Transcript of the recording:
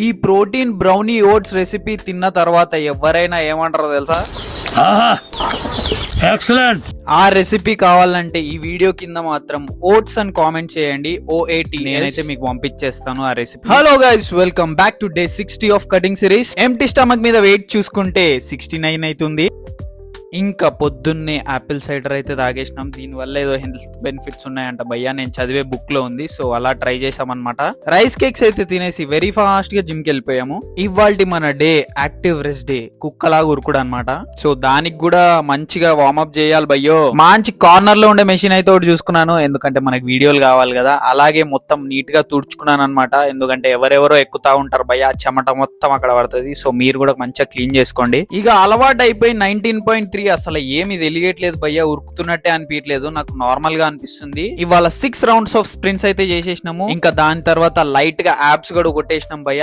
ఈ protein brownie oats recipe తిన్న తర్వాత ఎవరైనా ఏమంటారో తెలుసా? ఎక్సలెంట్. ఆ రెసిపీ కావాలంటే ఈ వీడియో కింద మాత్రం ఓట్స్ అని కామెంట్ చేయండి, OAT. నేనైతే మీకు పంపించేస్తాను ఆ recipe. Hello guys, welcome back to day 60 of cutting series. Empty stomach మీద వెయిట్ చూసుకుంటే 69 అవుతుంది. ఇంకా పొద్దున్నే యాపిల్ సైడర్ అయితే తాగేసినాం. దీని వల్ల ఏదో హెల్త్ బెనిఫిట్స్ ఉన్నాయంట భయ్యా, నేను చదివే బుక్ లో ఉంది. సో అలా ట్రై చేసాం అనమాట. రైస్ కేక్స్ అయితే తినేసి వెరీ ఫాస్ట్ గా జిమ్ కి వెళ్ళిపోయాము. ఇవాల్టి మన డే యాక్టివ్ రెస్ట్ డే, కుక్కలాగా ఉరుకుడు అనమాట. సో దానికి కూడా మంచిగా వార్మప్ చేయాలి భయ్యో. మంచి కార్నర్ లో ఉండే మెషిన్ అయితే ఒకటి చూసుకున్నాను, ఎందుకంటే మనకి వీడియోలు కావాలి కదా. అలాగే మొత్తం నీట్ గా తుడుచుకున్నాను అనమాట, ఎందుకంటే ఎవరెవరో ఎక్కుతా ఉంటారు భయ్యా, చెమట మొత్తం అక్కడ పడుతుంది. సో మీరు కూడా మంచిగా క్లీన్ చేసుకోండి. ఇక అలవాటు అయిపోయి 19.3 అసలు ఏమి తెలియట్లేదు భయ్యా, ఉరుకుతున్నట్టే అనిపించలేదు, నాకు నార్మల్ గా అనిపిస్తుంది. ఇవాళ 6 రౌండ్స్ ఆఫ్ స్ప్రింట్స్ అయితే చేసేసినాము. ఇంకా దాని తర్వాత లైట్ గా యాప్స్ కూడా కొట్టేసినాం భయ్యా.